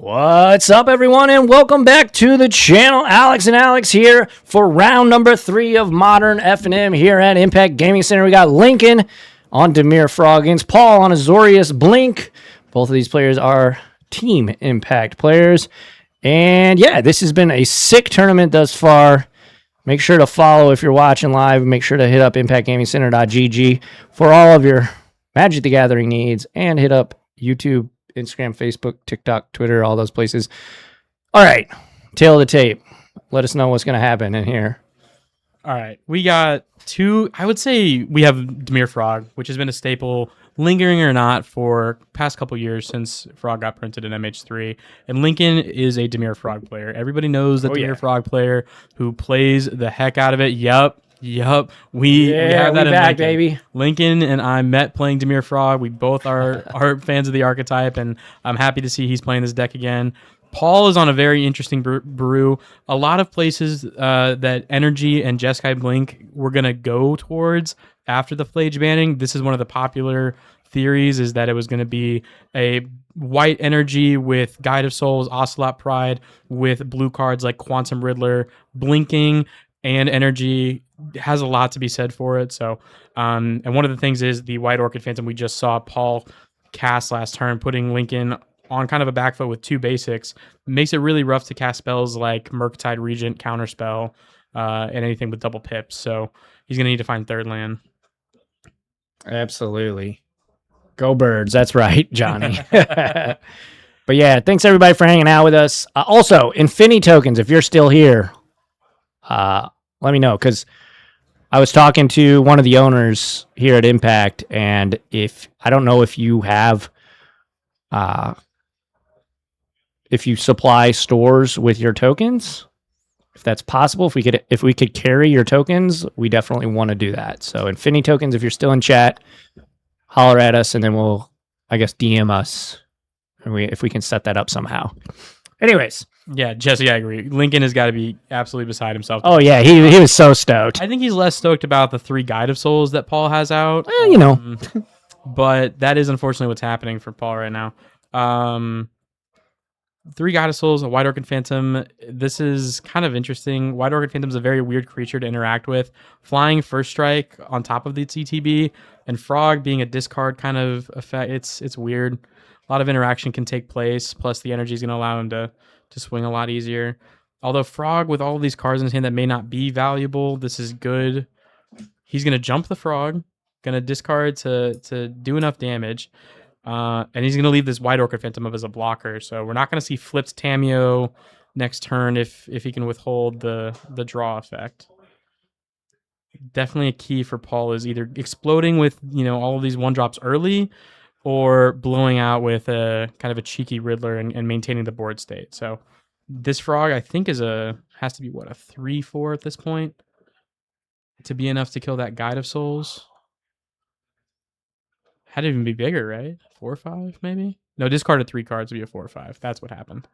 What's up, everyone, and welcome back to the channel. Alex and Alex here for round number 3 of Modern FNM here at Impact Gaming Center. We got Lincoln on Dimir Frog against Paul on Azorius Blink. Both of these players are Team Impact players. And yeah, this has been a sick tournament thus far. Make sure to follow if you're watching live. Make sure to hit up impactgamingcenter.gg for all of your Magic the Gathering needs, and hit up YouTube, Instagram, Facebook, TikTok, Twitter, all those places. All right, tail of the tape. Let us know what's going to happen in here. All right, we got two. I would say we have Dimir Frog, which has been a staple, lingering or not, for past couple years since Frog got printed in MH3. And Lincoln is a Dimir Frog player. Everybody knows the Dimir Frog player who plays the heck out of it. Yup. We have that in back, Lincoln. baby. Lincoln and I met playing Dimir Frog. We both are fans of the archetype, and I'm happy to see he's playing this deck again. Paul is on a very interesting brew. A lot of places that Energy and Jeskai Blink were going to go towards after the Flage banning. This is one of the popular theories, is that it was going to be a white Energy with Guide of Souls, Ocelot Pride, with blue cards like Quantum Riddler, blinking, and Energy has a lot to be said for it. So, and one of the things is the White Orchid Phantom we just saw Paul cast last turn, putting Lincoln on kind of a back foot with 2 basics, makes it really rough to cast spells like Murktide, Regent, Counterspell, and anything with double pips. So he's going to need to find third land. Absolutely. Go Birds. That's right, Johnny. But yeah, thanks everybody for hanging out with us. Also, Infinity tokens, if you're still here, let me know, because I was talking to one of the owners here at Impact, and I don't know if you have, if you supply stores with your tokens, if that's possible, if we could carry your tokens, we definitely want to do that. So Infinity tokens, if you're still in chat, holler at us, and then we'll, I guess, DM us, and if we can set that up somehow. Anyways. Yeah, Jesse, I agree. Lincoln has got to be absolutely beside himself. Oh, yeah, he was so stoked. I think he's less stoked about the 3 Guide of Souls that Paul has out. You know. But that is unfortunately what's happening for Paul right now. 3 Guide of Souls, a White Orchid Phantom. This is kind of interesting. White Orchid Phantom is a very weird creature to interact with. Flying first strike on top of the ETB, and Frog being a discard kind of effect. It's weird. A lot of interaction can take place, plus the energy is going to allow him to swing a lot easier. Although Frog, with all of these cards in his hand that may not be valuable, this is good. He's going to jump the Frog, going to discard to do enough damage, and he's going to leave this White Orchid Phantom up as a blocker. So we're not going to see flipped Tameo next turn if he can withhold the draw effect. Definitely a key for Paul is either exploding with all of these 1-drops early, or blowing out with a kind of a cheeky Riddler and maintaining the board state. So this Frog, I think, has to be, a 3/4 at this point to be enough to kill that Guide of Souls. Had to even be bigger, right? 4 or 5, maybe? No, discarded 3 cards would be a 4 or 5. That's what happened.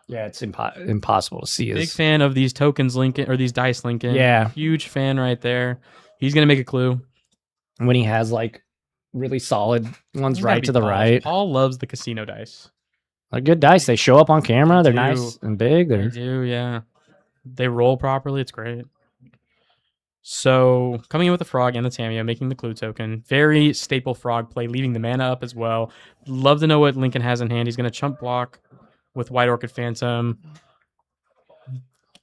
Yeah, it's impossible to see. Big fan of these tokens, Lincoln, or these dice, Lincoln. Yeah. Huge fan right there. He's going to make a clue. When he has, really solid ones right to the right. Paul loves the casino dice. They're good dice. They show up on camera. They're nice and big. They do, yeah. They roll properly. It's great. So coming in with the Frog and the Tameo, making the clue token. Very staple Frog play, leaving the mana up as well. Love to know what Lincoln has in hand. He's going to chump block with White Orchid Phantom.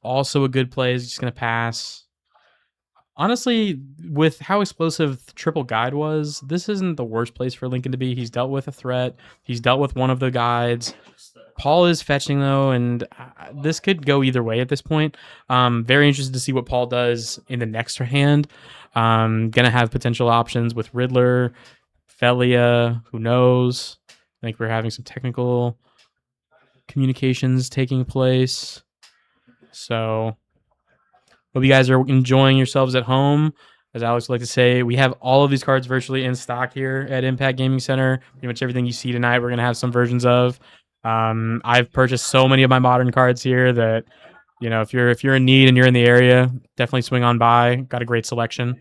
Also a good play. He's just going to pass. Honestly, with how explosive Triple Guide was, this isn't the worst place for Lincoln to be. He's dealt with a threat. He's dealt with one of the guides. Paul is fetching, though, and this could go either way at this point. Very interested to see what Paul does in the next hand. Gonna have potential options with Riddler, Felia, who knows? I think we're having some technical communications taking place. So hope you guys are enjoying yourselves at home. As Alex would like to say, we have all of these cards virtually in stock here at Impact Gaming Center. Pretty much everything you see tonight, we're going to have some versions of. I've purchased so many of my modern cards here that, if you're in need and you're in the area, definitely swing on by. Got a great selection.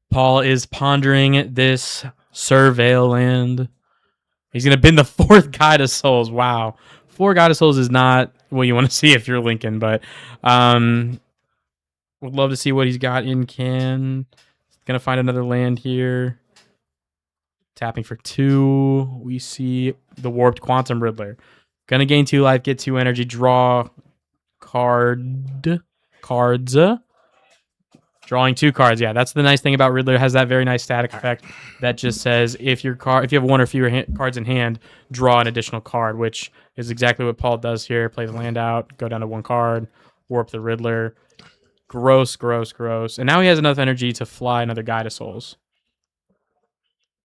Paul is pondering this Surveil land. He's going to bin the 4th Guide of Souls. Wow. 4 Guide of Souls is not what you want to see if you're Lincoln, but would love to see what he's got in can. Going to find another land here. Tapping for 2. We see the Warped Quantum Riddler. Going to gain 2 life, get 2 energy, draw cards. Drawing 2 cards. Yeah, that's the nice thing about Riddler. It has that very nice static effect that just says if you have 1 or fewer cards in hand, draw an additional card, which is exactly what Paul does here. Play the land out, go down to 1 card, warp the Riddler. Gross. And now he has enough energy to fly another Guide of Souls.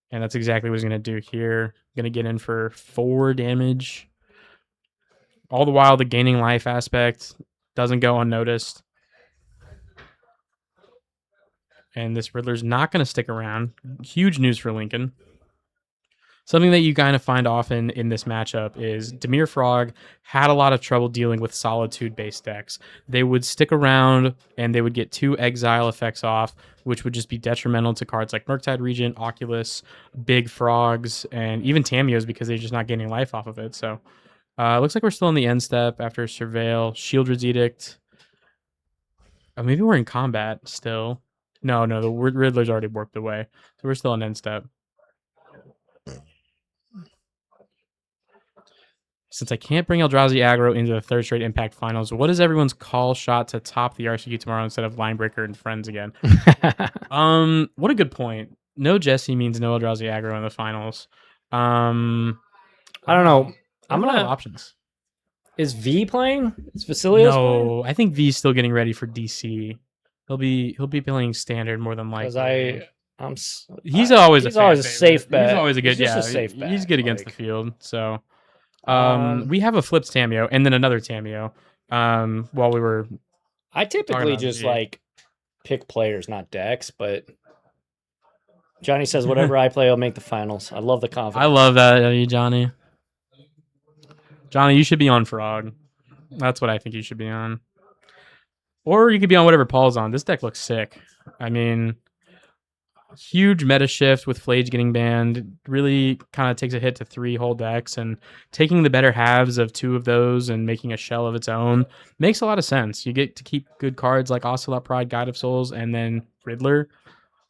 And that's exactly what he's going to do here. Going to get in for 4 damage. All the while, the gaining life aspect doesn't go unnoticed. And this Riddler's not going to stick around. Huge news for Lincoln. Something that you kind of find often in this matchup is Dimir Frog had a lot of trouble dealing with Solitude-based decks. They would stick around and they would get 2 exile effects off, which would just be detrimental to cards like Murktide Regent, Oculus, Big Frogs, and even Tamiyo's because they're just not gaining life off of it. So looks like we're still in the end step after Surveil, Shieldred's Edict. Maybe we're in combat still. No, the Riddler's already worked away. So we're still in end step. Since I can't bring Eldrazi aggro into the 3rd straight Impact Finals, what is everyone's call shot to top the RCQ tomorrow instead of Linebreaker and Friends again? What a good point. No Jesse means no Eldrazi aggro in the finals. I don't know. I'm gonna have options. Is V playing? Is Vasilios playing? No, I think V's still getting ready for DC. He'll be playing Standard more than likely. He's always a safe bet. He's always a good a safe bet. He's good against the field. So we have a flipped Tamiyo and then another Tamiyo. While we were, I typically just pick players, not decks. But Johnny says whatever I play, I'll make the finals. I love the confidence. I love that, Johnny. Johnny, you should be on Frog. That's what I think you should be on. Or you could be on whatever Paul's on. This deck looks sick. I mean, huge meta shift with Flage getting banned. Really kind of takes a hit to 3 whole decks, and taking the better halves of 2 of those and making a shell of its own makes a lot of sense. You get to keep good cards like Ocelot Pride, Guide of Souls, and then Riddler.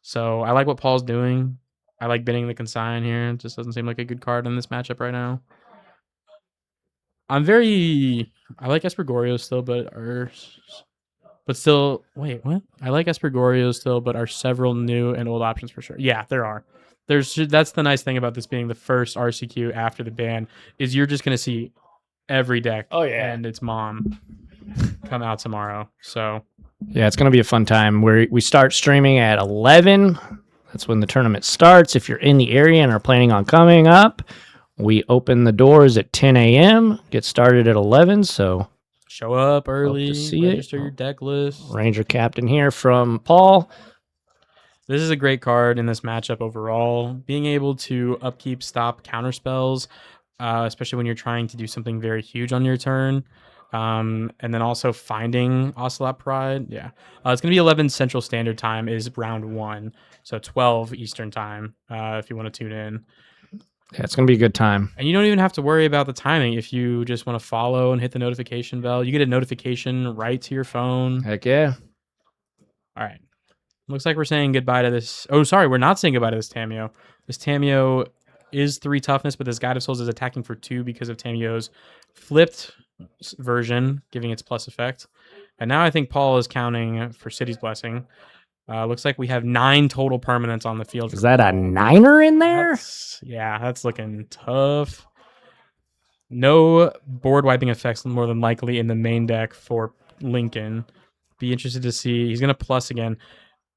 So I like what Paul's doing. I like binning the Consign here. It just doesn't seem like a good card in this matchup right now. I like Espergorio still, but still, wait, what? I like Espergorio still, but are several new and old options for sure. Yeah, there are. That's the nice thing about this being the first RCQ after the ban, is you're just going to see every deck and its mom come out tomorrow. So yeah, it's going to be a fun time. We start streaming at 11. That's when the tournament starts. If you're in the area and are planning on coming up, we open the doors at 10 a.m., get started at 11, so show up early, register it. your deck list. Ranger Captain here from Paul. This is a great card in this matchup overall. Being able to upkeep, stop counter spells, especially when you're trying to do something very huge on your turn. And then also finding Ocelot Pride. Yeah. It's going to be 11 Central Standard Time is round 1. So 12 Eastern Time if you want to tune in. Yeah, it's going to be a good time. And you don't even have to worry about the timing if you just want to follow and hit the notification bell. You get a notification right to your phone. Heck yeah. All right. Looks like we're saying goodbye to this. Oh, sorry. We're not saying goodbye to this Tamiyo. This Tamiyo is 3 toughness, but this Guide of Souls is attacking for 2 because of Tamiyo's flipped version, giving its plus effect. And now I think Paul is counting for City's Blessing. Looks like we have 9 total permanents on the field. Is that a 9er in there? That's looking tough. No board wiping effects more than likely in the main deck for Lincoln. Be interested to see. He's gonna plus again.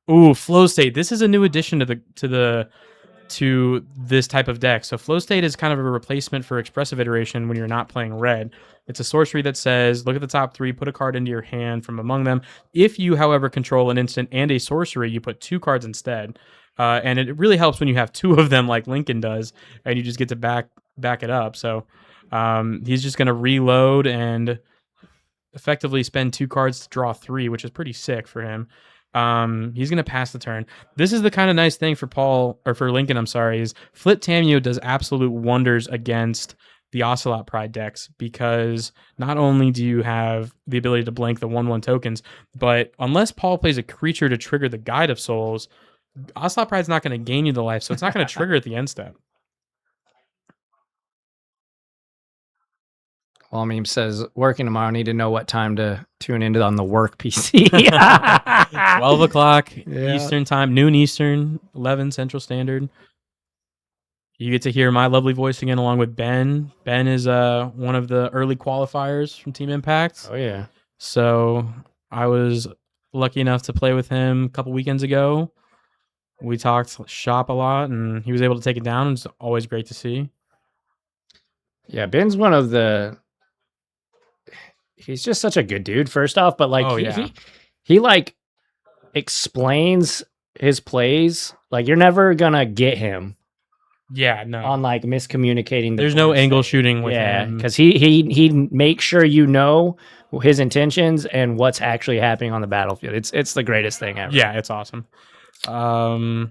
Ooh, Flow State. This is a new addition to this type of deck. So Flow State is kind of a replacement for Expressive Iteration when you're not playing red. It's a sorcery that says, look at the top 3, put a card into your hand from among them. If you, however, control an instant and a sorcery, you put 2 cards instead. And it really helps when you have 2 of them like Lincoln does, and you just get to back it up. So he's just going to reload and effectively spend 2 cards to draw 3, which is pretty sick for him. He's gonna pass the turn. This is the kind of nice thing for Paul or for Lincoln. I'm sorry, is Flip Tameo does absolute wonders against the Ocelot Pride decks because not only do you have the ability to blank the 1/1 tokens, but unless Paul plays a creature to trigger the Guide of Souls, Ocelot Pride's not going to gain you the life, so it's not going to trigger at the end step. Well, Meme says, working tomorrow, need to know what time to tune into on the work PC. 12 o'clock Yeah. Eastern time, noon Eastern, 11 Central Standard. You get to hear my lovely voice again along with Ben. Ben is one of the early qualifiers from Team Impact. Oh, yeah. So I was lucky enough to play with him a couple weekends ago. We talked shop a lot, and he was able to take it down. It's always great to see. Yeah, Ben's one of the... He's just such a good dude, first off, but like he like explains his plays. Like you're never gonna get him Yeah, no. on like miscommunicating. There's no angle shooting with him. because he makes sure you know his intentions and what's actually happening on the battlefield. It's the greatest thing ever. Yeah, it's awesome. Paul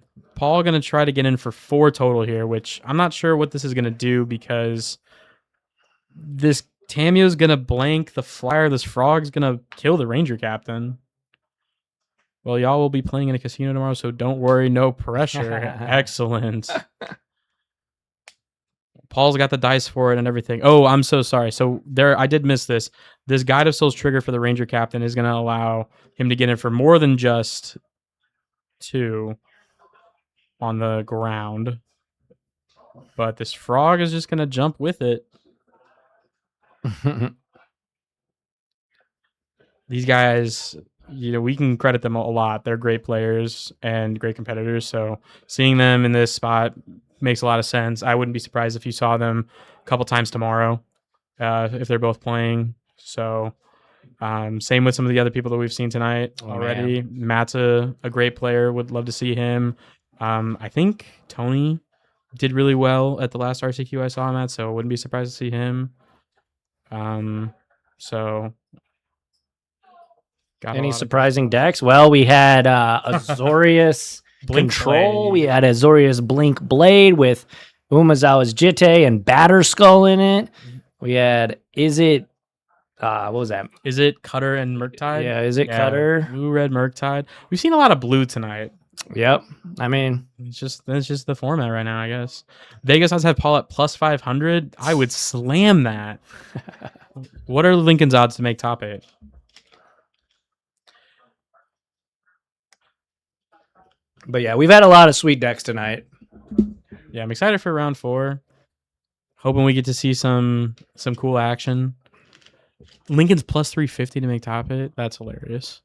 gonna try to get in for 4 total here, which I'm not sure what this is gonna do because this Tameo's gonna blank the flyer. This frog's gonna kill the ranger captain. Well, y'all will be playing in a casino tomorrow, so don't worry, no pressure. Excellent. Paul's got the dice for it and everything. Oh, I'm so sorry. So I did miss this. This Guide of Souls trigger for the ranger captain is gonna allow him to get in for more than just 2 on the ground. But this frog is just gonna jump with it. These guys, we can credit them a lot. They're great players and great competitors. So seeing them in this spot makes a lot of sense. I wouldn't be surprised if you saw them a couple times tomorrow if they're both playing. So same with some of the other people that we've seen tonight already. Man. Matt's a great player. Would love to see him. I think Tony did really well at the last RCQ I saw him at, so I wouldn't be surprised to see him. So any surprising decks? Well, we had Azorius Control. We had Azorius Blink Blade with Umazawa's Jitte and Batter Skull in it. We had Izzet. What was that? Izzet, Cutter, and Murktide. Yeah, Izzet, Cutter. Blue, red, Murktide. We've seen a lot of blue tonight. Yep. I mean, it's just the format right now, I guess. Vegas odds have Paul at plus 500. I would slam that. What are Lincoln's odds to make top 8? But yeah, we've had a lot of sweet decks tonight. Yeah, I'm excited for round 4. Hoping we get to see some cool action. Lincoln's plus 350 to make top 8. That's hilarious.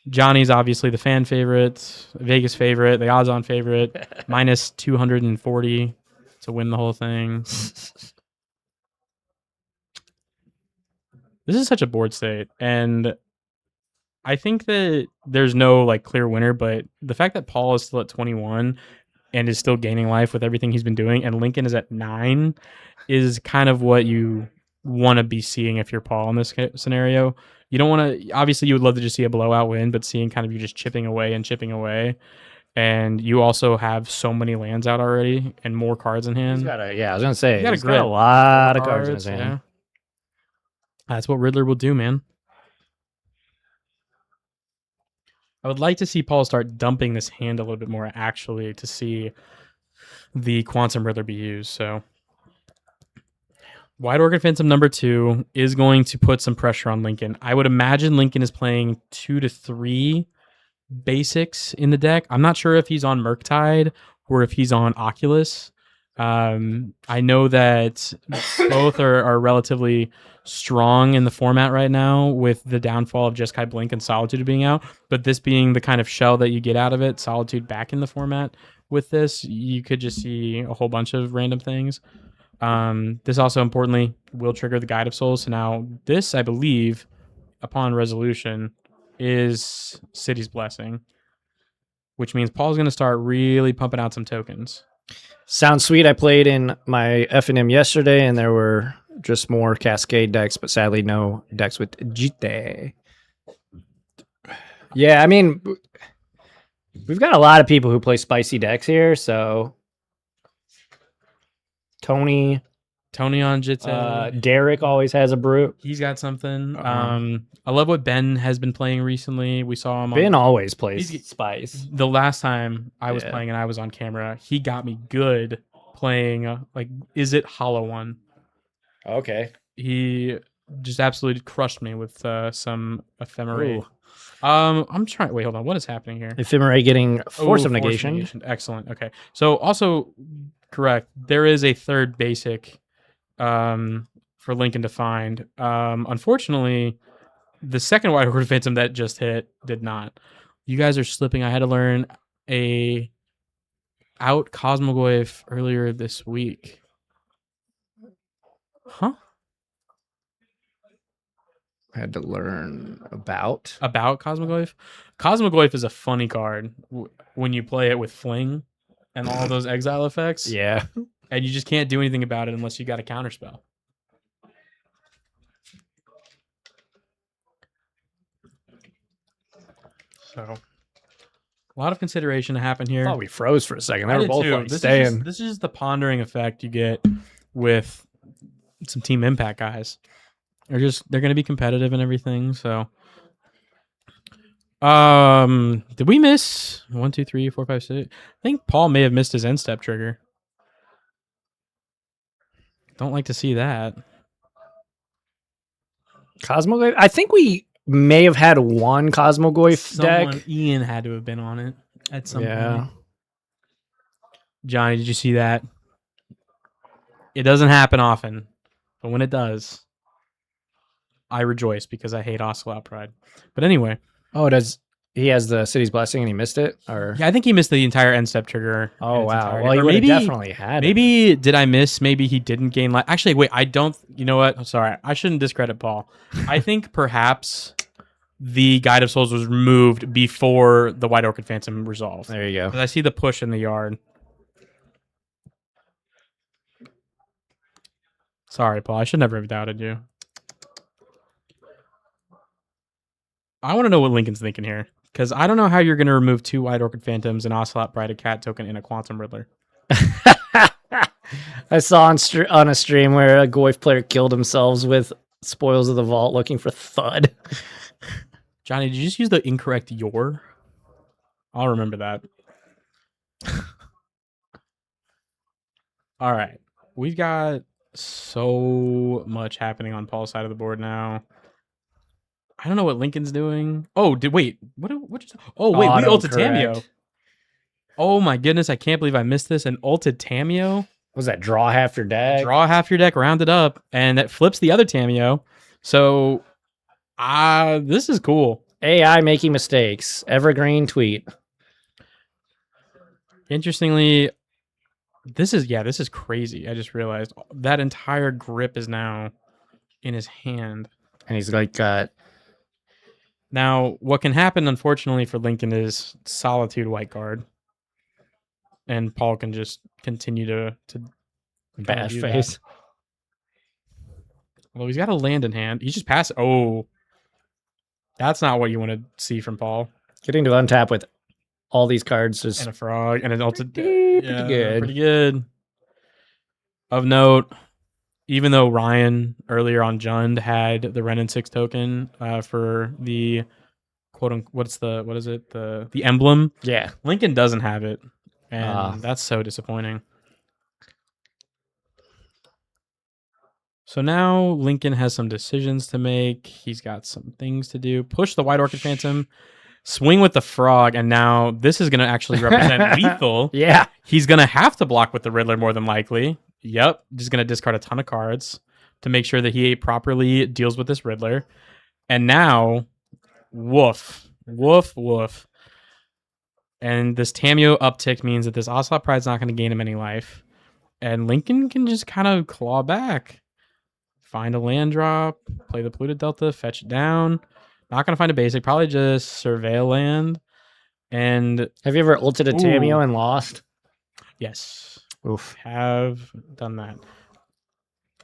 Johnny's obviously the fan favorite, Vegas favorite, the odds-on favorite, minus 240 to win the whole thing. This is such a board state, and I think that there's no like clear winner, but the fact that Paul is still at 21 and is still gaining life with everything he's been doing, and Lincoln is at 9 is kind of what you want to be seeing if you're Paul in this scenario. You don't want to, obviously you would love to just see a blowout win, but seeing kind of you just chipping away. And you also have so many lands out already and more cards in hand. I was going to say, he's got a lot of cards in his hand. Yeah. That's what Riddler will do, man. I would like to see Paul start dumping this hand a little bit more, actually, to see the Quantum Riddler be used. So, White Orchid Phantom number 2 is going to put some pressure on Lincoln. I would imagine Lincoln is playing 2 to 3 basics in the deck. I'm not sure if he's on Murktide or if he's on Oculus. I know that both are relatively strong in the format right now with the downfall of Jeskai Blink and Solitude being out, but this being the kind of shell that you get out of it, Solitude back in the format with this, you could just see a whole bunch of random things. This also importantly will trigger the Guide of Souls. So now this, I believe, upon resolution, is City's Blessing, which means Paul's going to start really pumping out some tokens. Sounds sweet. I played in my FNM yesterday, and there were just more Cascade decks, but sadly no decks with Jitte. Yeah, I mean, we've got a lot of people who play spicy decks here, so Tony on Jitse. Derek always has a brute. He's got something. Uh-huh. I love what Ben has been playing recently. We saw him Ben on always plays spice. the last time I was Yeah. playing and I was on camera. He got me good playing like Izzet Hollow One. Okay. He just absolutely crushed me with some ephemerae. Ooh. I'm trying. Wait, hold on. What is happening here? Ephemerate getting force of negation. Excellent. Okay. So also correct. There is a third basic for Lincoln to find. Unfortunately, the second White Orchid Phantom that just hit did not. You guys are slipping. I had to learn a out Cosmogoyf earlier this week. Huh? Had to learn about Cosmogoyf. Cosmogoyf is a funny card when you play it with Fling and all those exile effects. Yeah. And you just can't do anything about it unless you got a counterspell. So, a lot of consideration to happen here. I thought we froze for a second. They were both like staying. This is just the pondering effect you get with some Team Impact guys. They're going to be competitive and everything. So, did we miss 1, 2, 3, 4, 5, 6? I think Paul may have missed his end step trigger. Don't like to see that. Cosmogoyf. I think we may have had one Cosmogoyf deck. Ian had to have been on it at some point. Johnny, did you see that? It doesn't happen often, but when it does, I rejoice because I hate Ocelot Pride. But anyway. Oh, he has the City's Blessing and he missed it? Or yeah, I think he missed the entire end step trigger. Oh, wow. Well, he would have definitely had maybe did I miss? Maybe he didn't gain life. Actually, wait, I don't. You know what? I'm sorry. I shouldn't discredit Paul. I think perhaps the Guide of Souls was removed before the White Orchid Phantom resolved. There you go. I see the push in the yard. Sorry, Paul. I should never have doubted you. I want to know what Lincoln's thinking here. Because I don't know how you're going to remove 2 White Orchid Phantoms, an Ocelot Bride, a Cat token, and a Quantum Riddler. I saw on a stream where a Goyf player killed themselves with Spoils of the Vault looking for Thud. Johnny, did you just use the incorrect your? I'll remember that. All right. We've got so much happening on Paul's side of the board now. I don't know what Lincoln's doing. Oh, wait. What just, oh, wait, we ulted Tamio. Oh my goodness, I can't believe I missed this. And ulted Tamio. Was that draw half your deck? Draw half your deck, round it up, and that flips the other Tamio. So this is cool. AI making mistakes. Evergreen tweet. Interestingly, this is crazy. I just realized that entire grip is now in his hand. And he's like now, what can happen, unfortunately, for Lincoln is Solitude white card. And Paul can just continue to bash face. Although he's got a land in hand. He's just passed. Oh. That's not what you want to see from Paul. Getting to untap with all these cards. Just and a frog and an ulted. Pretty good. Pretty good. Of note, even though Ryan earlier on Jund had the Ren and 6 token for the quote unquote, what is it? The emblem. Yeah. Lincoln doesn't have it. And that's so disappointing. So now Lincoln has some decisions to make. He's got some things to do. Push the White Orchid Phantom. Swing with the frog. And now this is going to actually represent lethal. Yeah. He's going to have to block with the Riddler more than likely. Yep. Just going to discard a ton of cards to make sure that he properly deals with this Riddler. And now, woof. Woof, woof. And this Tamio uptick means that this Ocelot Pride's not going to gain him any life. And Lincoln can just kind of claw back. Find a land drop, play the Polluted Delta, fetch it down. Not going to find a basic, probably just surveil land. And have you ever ulted a Tamio and lost? Yes. Oof. Have done that.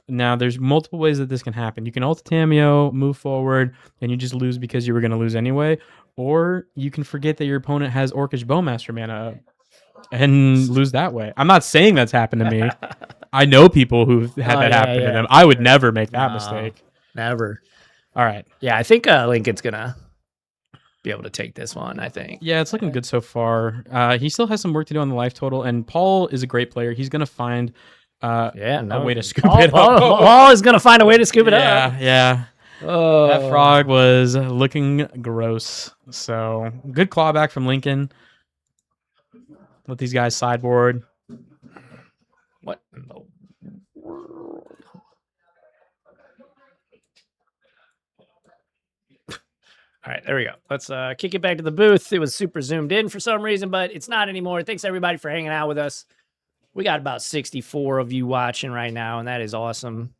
Now, there's multiple ways that this can happen. You can ult Tamio, move forward, and you just lose because you were going to lose anyway. Or you can forget that your opponent has Orcish Bowmaster mana and lose that way. I'm not saying that's happened to me. I know people who've had that happen to them. I would never make that mistake. Never. All right. Yeah, I think Lincoln's gonna be able to take this one. I think. Yeah, it's looking good so far. He still has some work to do on the life total, and Paul is a great player. He's gonna find a way to scoop it up. Paul is gonna find a way to scoop it up. Yeah. Oh. That frog was looking gross. So good clawback from Lincoln. Let these guys sideboard. What in the world? All right, there we go. Let's kick it back to the booth. It was super zoomed in for some reason, but it's not anymore. Thanks everybody for hanging out with us. We got about 64 of you watching right now, and that is awesome.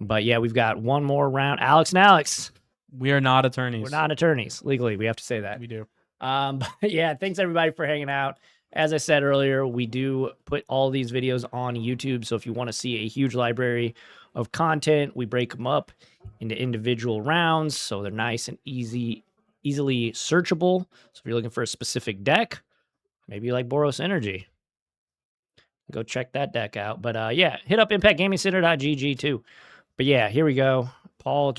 But yeah, we've got one more round. Alex and Alex. We are not attorneys. We're not attorneys. Legally, we have to say that. We do. But yeah, thanks everybody for hanging out. As I said earlier, we do put all these videos on YouTube. So if you want to see a huge library of content, we break them up into individual rounds. So they're nice and easily searchable. So if you're looking for a specific deck, maybe you like Boros Energy, go check that deck out. But yeah, hit up impactgamingcenter.gg too. But yeah, here we go. Paul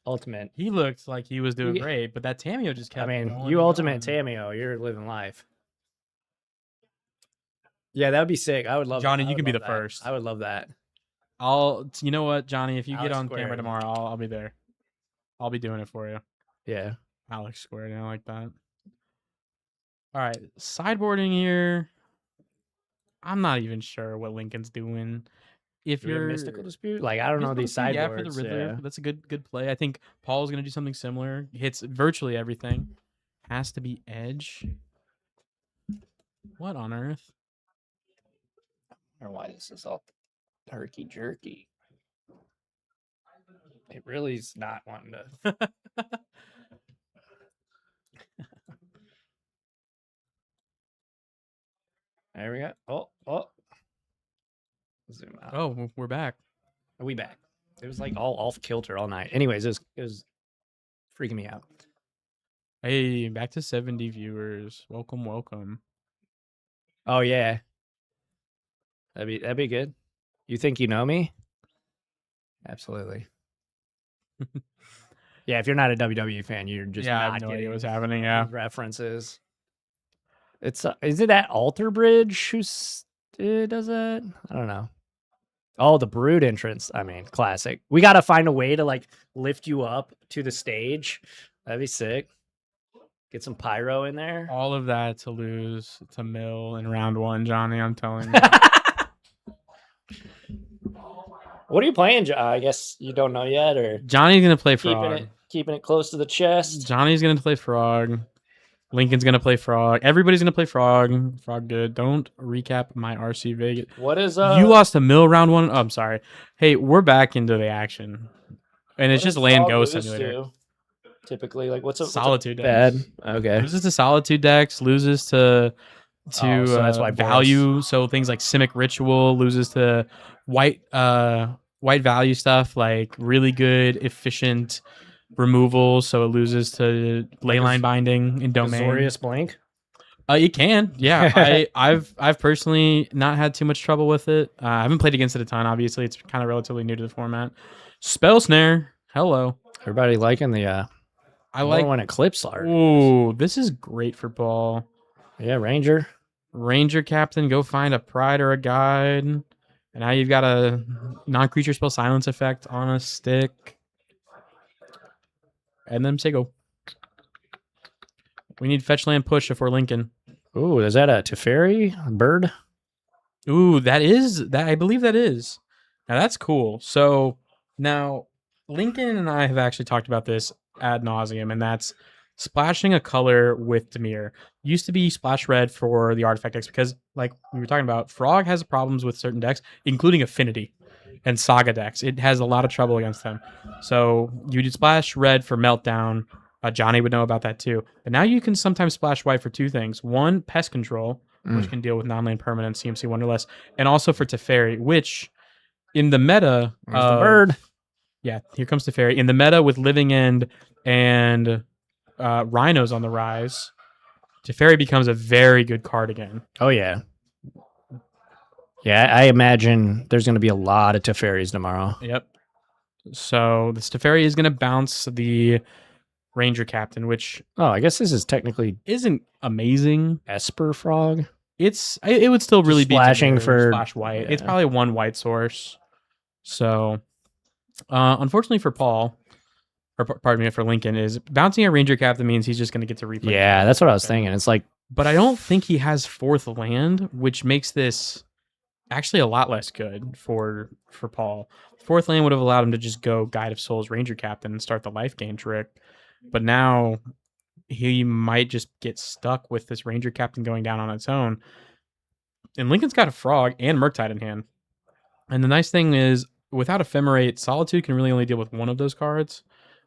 ultimate. He looked like he was doing great, but that Tameo just kept you ultimate Tameo, you're living life. Yeah, that would be sick. I would love Johnny, that. you can be the first. I would love that. You know what, Johnny, if you get on camera tomorrow, I'll be there. I'll be doing it for you. Yeah. Alex squared, I like that. All right, sideboarding here. I'm not even sure what Lincoln's doing. If you're Mystical Dispute, like I don't know these sideboards. Yeah, for the Riddler, that's a good play. I think Paul's gonna do something similar. Hits virtually everything. Has to be Edge. What on earth? I don't know why this is all herky jerky. It really is not wanting to. There we go. Oh. Zoom out. Oh, we're back. Are we back? It was like all off kilter all night. Anyways, it was freaking me out. Hey, back to 70 viewers. Welcome. Oh yeah. That'd be good. You think you know me? Absolutely. Yeah, if you're not a WWE fan, you're just I not have no getting idea what's happening. Yeah, references. It's is it that Alter Bridge who does that? I don't know. Oh, the Brood entrance. I mean, classic. We got to find a way to like lift you up to the stage. That'd be sick. Get some pyro in there. All of that to lose to Mill in round 1, Johnny. I'm telling you. What are you playing? I guess you don't know yet, or Johnny's gonna play Frog. Keeping it close to the chest. Johnny's gonna play Frog. Lincoln's gonna play Frog. Everybody's gonna play Frog. Frog good. Don't recap my RC Vegas. What is You lost to Mill round 1. Oh, I'm sorry. Hey, we're back into the action, and it's just land go simulator. Typically, like what's a Solitude bad? decks. Okay. Loses to Solitude decks. Loses to so that's why value. So things like Simic Ritual. Loses to white value stuff like really good efficient removal. So it loses to Leyline Binding in Domain. Azorius blank. It can, yeah. I've personally not had too much trouble with it. I haven't played against it a ton. Obviously, it's kind of relatively new to the format. Spell Snare. Hello. Everybody liking the I like when Eclipse art. Ooh, this is great for ball. Yeah, Ranger Captain, go find a Pride or a Guide. And now you've got a non-creature spell silence effect on a stick. And then say go. We need fetch land push if we're Lincoln. Ooh, is that a Teferi bird? Ooh, I believe that is. Now that's cool. So now Lincoln and I have actually talked about this ad nauseum, and that's splashing a color with Dimir. Used to be splash red for the artifact decks because, like we were talking about, Frog has problems with certain decks, including Affinity and Saga decks. It has a lot of trouble against them. So you did splash red for Meltdown. Johnny would know about that too. But now you can sometimes splash white for two things. One, Pest Control, which can deal with non-land permanent CMC Wonderless, and also for Teferi, which in the meta... the bird. Yeah, here comes Teferi. In the meta with Living End and Rhino's on the rise, Teferi becomes a very good card again. Oh, yeah. Yeah, I imagine there's going to be a lot of Teferis tomorrow. Yep. So this Teferi is going to bounce the Ranger Captain, which I guess this is technically isn't amazing. Esper Frog. It would still really be splashing Dimir, for splash white. Yeah. It's probably one white source. So, unfortunately for Paul, or pardon me, for Lincoln, is bouncing a Ranger Captain means he's just going to get to replay. Yeah, that's what I was thinking. It's like, but I don't think he has fourth land, which makes this actually a lot less good for Paul. Fourth land would have allowed him to just go Guide of Souls Ranger Captain and start the life gain trick. But now he might just get stuck with this Ranger Captain going down on its own. And Lincoln's got a Frog and Murktide in hand. And the nice thing is, without Ephemerate, Solitude can really only deal with one of those cards.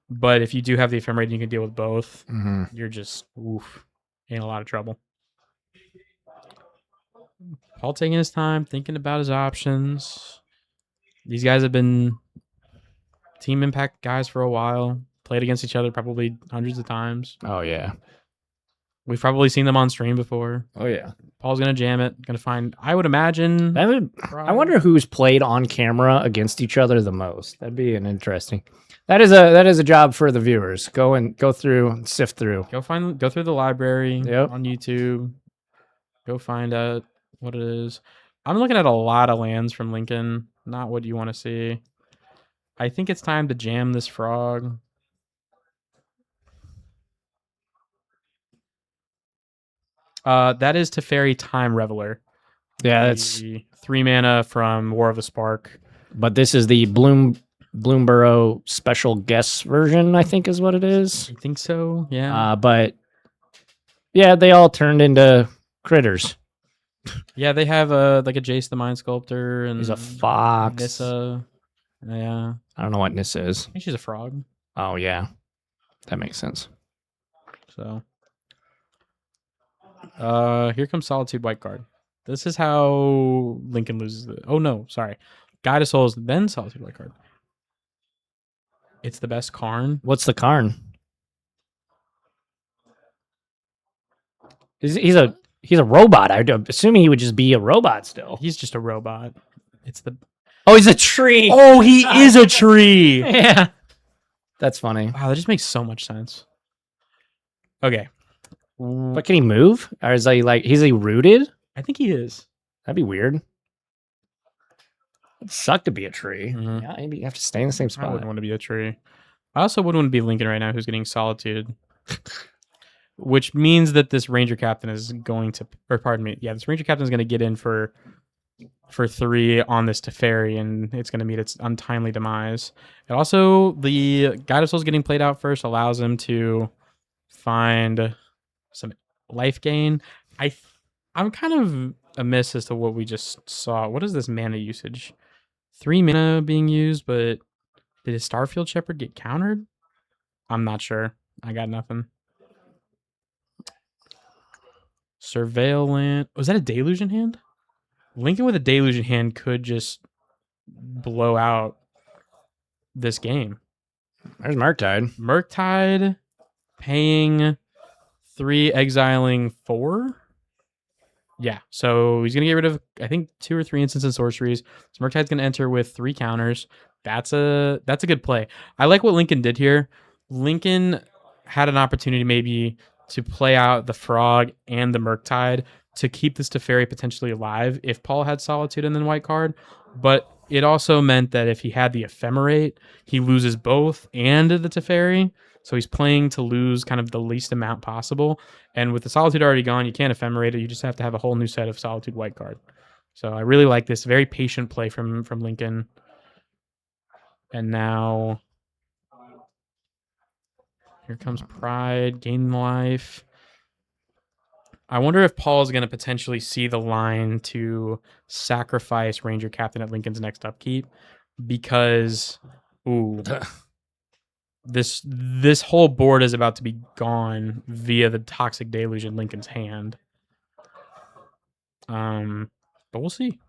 But if you do have the Ephemerate and you can deal with both, you're just, in a lot of trouble. Paul taking his time, thinking about his options. These guys have been Team Impact guys for a while. Played against each other probably hundreds of times. oh, yeah. We've probably seen them on stream before. Oh, yeah. Paul's going to jam it. Going to find, I would imagine. I wonder who's played on camera against each other the most. That'd be an interesting. That is a job for the viewers. Go through and sift through. Go through the library Yep. on YouTube. Go find out what it is. I'm looking at a lot of lands from Lincoln. Not what you want to see. I think it's time to jam this Frog. That is Teferi Time Reveler. Yeah, that's 3 mana from War of the Spark. But this is the Bloomborough special guest version, I think is what it is. I think so, yeah. But yeah, they all turned into critters. Yeah, they have a Jace the Mind Sculptor and There's a fox. Nissa. Yeah. I don't know what Nissa is. I think she's a frog. Oh yeah. That makes sense. So here comes Solitude White card. This is how Lincoln loses the Guide of Souls, then Solitude White card. It's the best Karn. What's the Karn? He's a robot. I'm assuming he would just be a robot still. He's just a robot. Oh, he's a tree. Oh, he is a tree. Yeah. That's funny. Wow, that just makes so much sense. Okay. But can he move? Or is he rooted? I think he is. That'd be weird. It'd suck to be a tree. Mhm. Yeah, maybe you have to stay in the same I spot. wouldn't want to be a tree. I also wouldn't want to be Lincoln right now, who's getting Solitude. Which means that this Ranger Captain is going to, this Ranger Captain is going to get in for 3 on this Teferi, and it's going to meet its untimely demise. And also, the Guide of Souls getting played out first allows him to find some life gain. I'm kind of amiss as to what we just saw. What is this mana usage? 3 mana being used, but did his Starfield Shepherd get countered? I'm not sure. I got nothing. Surveil land. Was that a Deluge in hand? Lincoln with a Deluge in hand could just blow out this game. There's Murktide. Murktide paying 3, exiling 4. Yeah, so he's going to get rid of, I think, 2 or 3 instants and sorceries. So Murktide's going to enter with 3 counters. That's a good play. I like what Lincoln did here. Lincoln had an opportunity maybe to play out the Frog and the Murktide to keep this Teferi potentially alive if Paul had Solitude and then White card. But it also meant that if he had the Ephemerate, he loses both and the Teferi. So he's playing to lose kind of the least amount possible. And with the Solitude already gone, you can't Ephemerate it. You just have to have a whole new set of Solitude White card. So I really like this. Very patient play from Lincoln. And now here comes Pride, gain life. I wonder if Paul's going to potentially see the line to sacrifice Ranger Captain at Lincoln's next upkeep. Because, this whole board is about to be gone via the Toxic Deluge in Lincoln's hand. But we'll see.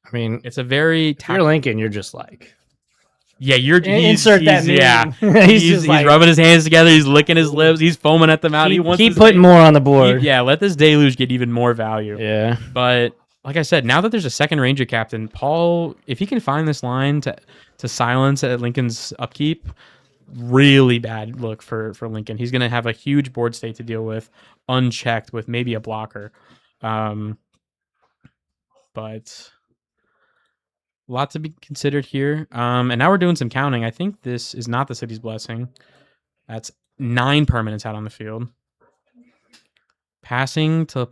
I mean, It's a very... if you're Lincoln, you're just like... Yeah, Insert that meme. Yeah, he's like, rubbing his hands together. He's licking his lips. He's foaming at the mouth. He wants keep putting more on the board. Yeah, let this deluge get even more value. Yeah. But like I said, now that there's a second Ranger captain, Paul, if he can find this line to silence at Lincoln's upkeep, really bad look for Lincoln. He's going to have a huge board state to deal with, unchecked with maybe a blocker. But a lot to be considered here. And now we're doing some counting. I think this is not the City's Blessing. That's 9 permanents out on the field. Passing to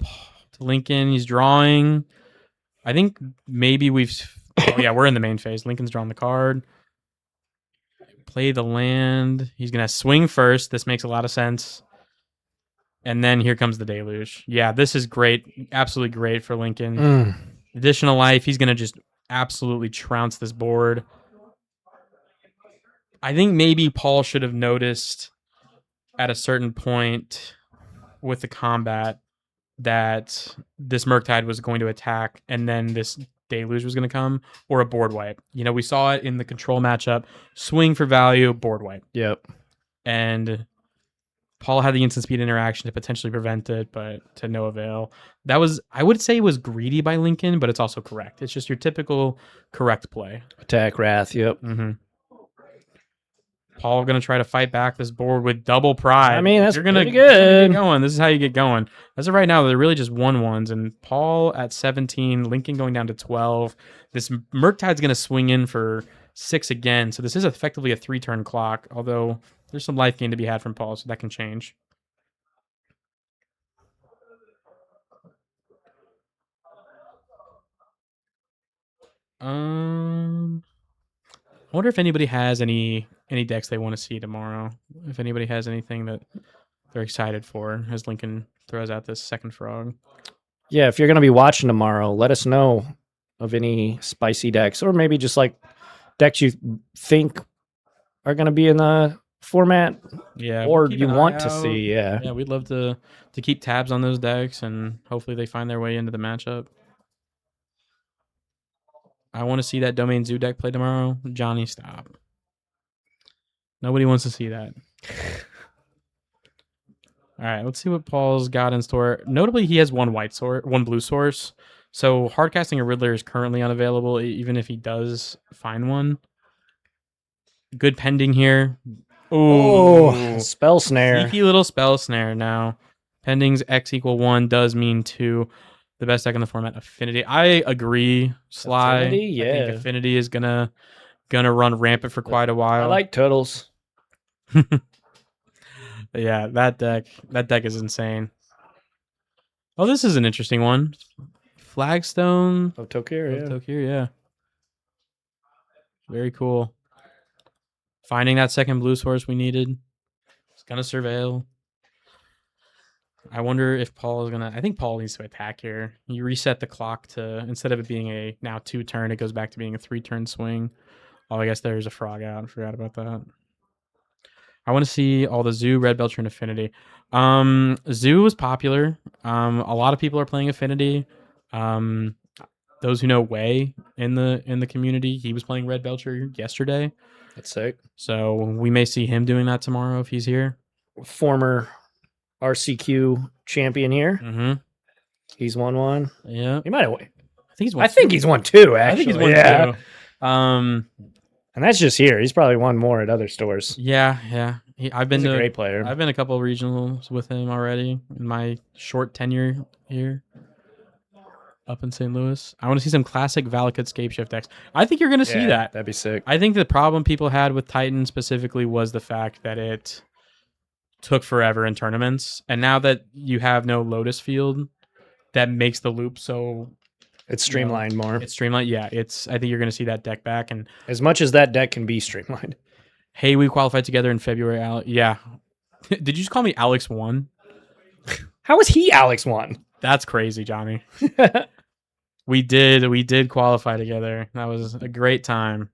Lincoln. He's drawing. I think maybe we're in the main phase. Lincoln's drawn the card. Play the land. He's going to swing first. This makes a lot of sense. And then here comes the deluge. Yeah, this is great. Absolutely great for Lincoln. Additional life. He's going to just absolutely trounce this board. I think maybe Paul should have noticed at a certain point with the combat that this Murktide was going to attack and then this deluge was going to come, or a board wipe. We saw it in the control matchup. Swing for value, board wipe. Yep. And Paul had the instant speed interaction to potentially prevent it, but to no avail. I would say it was greedy by Lincoln, but it's also correct. It's just your typical correct play. Attack Wrath, yep. Mm-hmm. Paul going to try to fight back this board with double pride. I mean, that's You're gonna, pretty good. Get going. This is how you get going. As of right now, they're really just 1-1s, and Paul at 17, Lincoln going down to 12. This Murktide's going to swing in for 6 again, so this is effectively a 3-turn clock, although there's some life gain to be had from Paul, so that can change. I wonder if anybody has any decks they want to see tomorrow. If anybody has anything that they're excited for as Lincoln throws out this second frog. Yeah, if you're going to be watching tomorrow, let us know of any spicy decks, or maybe just like decks you think are going to be in the format. Yeah, or you want to see. Yeah, we'd love to keep tabs on those decks, and hopefully they find their way into the matchup. I want to see that Domain Zoo deck play tomorrow. Johnny, stop. Nobody wants to see that. All right, let's see what Paul's got in store. Notably, he has one blue source. So hardcasting a Riddler is currently unavailable, even if he does find one. Good pending here. Oh, spell snare. Sneaky little spell snare now. Pending's X = 1 does mean 2. The best deck in the format, Affinity. I agree, Sly. Affinity, yeah. I think Affinity is gonna run rampant for quite a while. I like turtles. Yeah, that deck is insane. Oh, this is an interesting one. Flagstone of Tokir, yeah. Very cool. Finding that second blue source we needed. It's gonna surveil. I wonder if Paul is gonna. I think Paul needs to attack here. You reset the clock to, instead of it being a now 2-turn, it goes back to being a 3-turn swing. Oh, I guess there's a frog out. I forgot about that. I want to see all the Zoo, Red Belcher, and Affinity. Zoo was popular. A lot of people are playing Affinity. Those who know Way in the community, he was playing Red Belcher yesterday. That's sick. So we may see him doing that tomorrow if he's here. Former RCQ champion here. Mm-hmm. He's won one. Yeah, he might have. I think he's won 2. Actually, I think he's won 2. And that's just here. He's probably won more at other stores. Yeah. He's a great player. I've been a couple of regionals with him already in my short tenure here up in St. Louis. I want to see some classic Valakut Scapeshift decks. I think you're going to see that. That'd be sick. I think the problem people had with Titan specifically was the fact that it took forever in tournaments. And now that you have no Lotus Field, that makes the loop so... It's streamlined more. It's streamlined. Yeah, I think you're going to see that deck back. And as much as that deck can be streamlined. Hey, we qualified together in February. Yeah. Did you just call me Alex 1? How was he Alex 1? That's crazy, Johnny. We did qualify together. That was a great time.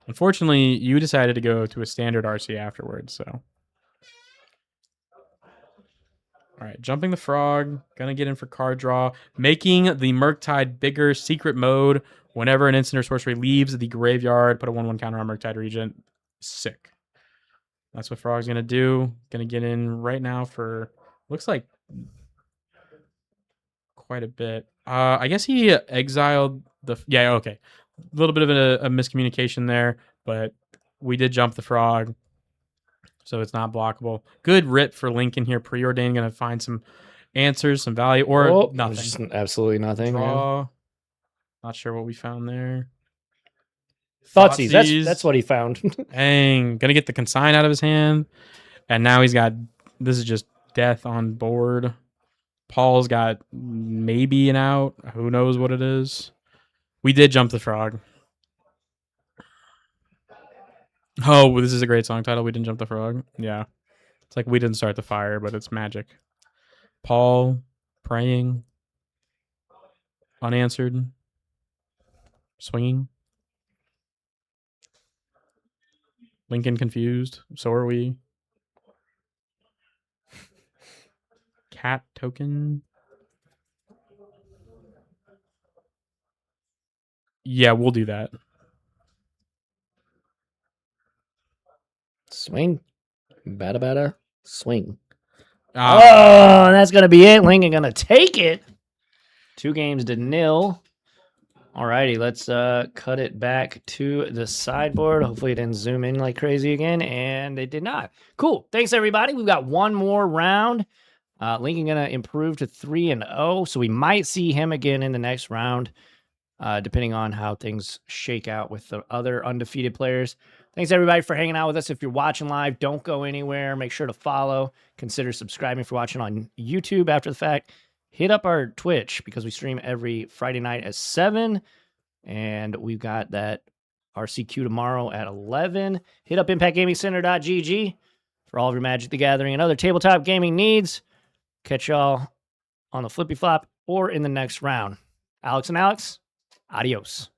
Unfortunately, you decided to go to a standard RC afterwards, so. All right, jumping the frog, gonna get in for card draw, making the Murktide bigger secret mode Whenever an instant or sorcery leaves the graveyard, put a 1/1 counter on Murktide Regent. Sick. That's what Frog's gonna do. Gonna get in right now for looks like quite a bit. I guess he exiled the okay. A little bit of a miscommunication there, but we did jump the Frog, so it's not blockable. Good rip for Lincoln here. Preordained gonna find some answers, some value, or nothing. Just absolutely nothing. Draw. Yeah. Not sure what we found there. Thoughtseize. That's what he found. Dang. Gonna get the consign out of his hand. And now he's got, this is just death on board. Paul's got maybe an out. Who knows what it is. We did jump the Frog. Oh, this is a great song title. We didn't jump the Frog. Yeah. It's like we didn't start the fire, but it's magic. Paul praying. Unanswered. Swinging. Lincoln confused. So are we. Cat token. Yeah, we'll do that. Swing. Bada. Swing. Oh, that's going to be it. Lincoln going to take it. 2-0. Alrighty, let's cut it back to the sideboard. Hopefully it didn't zoom in like crazy again, and it did not. Cool. Thanks, everybody. We've got one more round. Lincoln going to improve to 3-0, so we might see him again in the next round, depending on how things shake out with the other undefeated players. Thanks, everybody, for hanging out with us. If you're watching live, don't go anywhere. Make sure to follow. Consider subscribing if you're watching on YouTube after the fact. Hit up our Twitch because we stream every Friday night at 7. And we've got that RCQ tomorrow at 11. Hit up ImpactGamingCenter.gg for all of your Magic the Gathering and other tabletop gaming needs. Catch y'all on the flippy flop or in the next round. Alex and Alex, adios.